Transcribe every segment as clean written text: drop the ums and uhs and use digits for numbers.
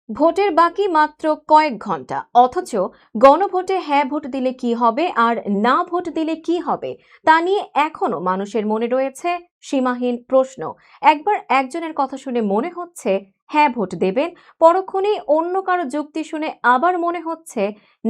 ভোটের বাকি মাত্র কয়েক ঘন্টা, অথচ গণভোটে হ্যাঁ ভোট দিলে কি হবে আর না ভোট দিলে কি হবে তা নিয়ে এখনো মানুষের মনে রয়েছে সীমাহীন প্রশ্ন। একবার একজনের কথা শুনে মনে হচ্ছে হ্যাঁ ভোট দেবেন, পরক্ষণেই অন্য কারো যুক্তি শুনে আবার মনে হচ্ছে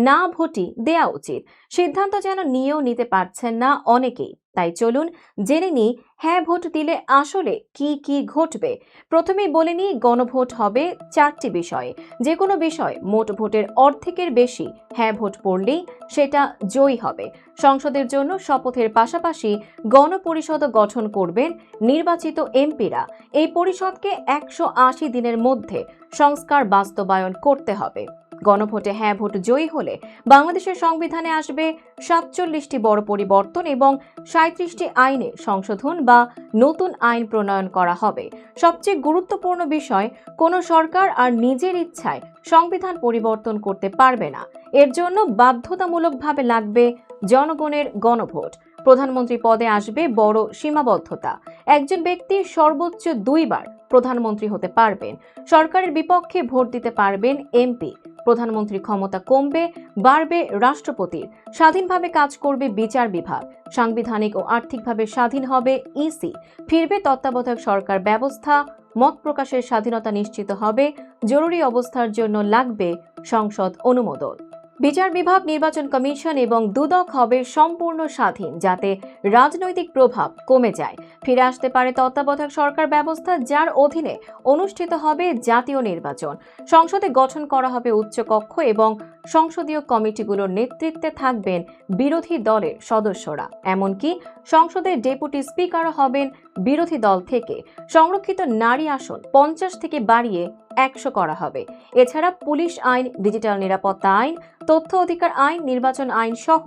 না ভোটই দেয়া উচিত। সিদ্ধান্ত যেন নিয়েও নিতে পারছেন না অনেকেই। তাই চলুন জেনে নিই হ্যাঁ ভোট দিলে আসলে কি কি ঘটবে। প্রথমেই বলে নিই, গণভোট হবে 4টি বিষয়ে। যে কোনো বিষয় মোট ভোটের অর্ধেকের বেশি হ্যাঁ ভোট পড়লেই সেটা জয়ী হবে। সংসদের জন্য শপথের পাশাপাশি গণপরিষদ গঠন করবেন নির্বাচিত এমপিরা। এই পরিষদকে 180 দিনের মধ্যে সংস্কার বাস্তবায়ন করতে হবে। গণভোটে হ্যাঁ ভোট জয়ী হলে বাংলাদেশের সংবিধানে আসবে 47টি বড় পরিবর্তন এবং 37টি আইনে সংশোধন বা নতুন আইন প্রণয়ন করা হবে। সবচেয়ে গুরুত্বপূর্ণ বিষয়, কোনো সরকার আর নিজের ইচ্ছায় সংবিধান পরিবর্তন করতে পারবে না। এর জন্য বাধ্যতামূলকভাবে লাগবে জনগণের গণভোট। প্রধানমন্ত্রী পদে আসবে বড় সীমাবদ্ধতা। একজন ব্যক্তি সর্বোচ্চ 2 বার প্রধানমন্ত্রী হতে পারবেন। সরকারের বিপক্ষে ভোট দিতে পারবেন এমপি। প্রধানমন্ত্রীর ক্ষমতা কমবে, বাড়বে রাষ্ট্রপতির। স্বাধীনভাবে কাজ করবে বিচার বিভাগ। সাংবিধানিক ও আর্থিকভাবে স্বাধীন হবে ইসি। ফিরবে তত্ত্বাবধায়ক সরকার ব্যবস্থা। মত প্রকাশের স্বাধীনতা নিশ্চিত হবে। জরুরি অবস্থার জন্য লাগবে সংসদ অনুমোদন। বিচার বিভাগ, নির্বাচন কমিশন এবং দুদক হবে সম্পূর্ণ স্বাধীন, যাতে রাজনৈতিক প্রভাব কমে যায়। ফিরে আসতে পারে তত্ত্বাবধায়ক সরকার ব্যবস্থা, যার অধীনে অনুষ্ঠিত হবে জাতীয় নির্বাচন। সংসদে গঠন করা হবে উচ্চকক্ষ এবং সংসদীয় কমিটিগুলোর নেতৃত্বে থাকবেন বিরোধী দলের সদস্যরা। এমনকি সংসদের ডেপুটি স্পিকারও হবেন বিরোধী দল থেকে। সংরক্ষিত নারী আসন 50 থেকে বাড়িয়ে 100 করা হবে। এছাড়া পুলিশ আইন, ডিজিটাল নিরাপত্তা আইন, তথ্য অধিকার আইন, নির্বাচন আইন সহ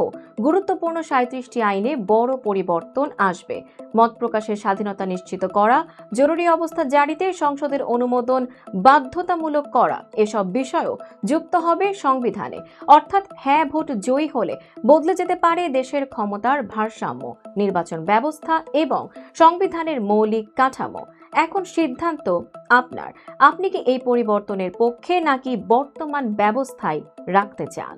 গুরুত্বপূর্ণ 37টি আইনে বড় পরিবর্তন আসবে। মত প্রকাশের স্বাধীনতা নিশ্চিত করা, জরুরি অবস্থা জারিতে সংসদের অনুমোদন বাধ্যতামূলক করা, এসব বিষয়ও যুক্ত হবে সংবিধানে। অর্থাৎ হ্যাঁ ভোট জয়ী হলে বদলে যেতে পারে দেশের ক্ষমতার ভারসাম্য, নির্বাচন ব্যবস্থা এবং সংবিধানের মৌলিক কাঠামো। এখন সিদ্ধান্ত আপনার। আপনি কি এই পরিবর্তনের পক্ষে নাকি বর্তমান ব্যবস্থায় রাখতে চান?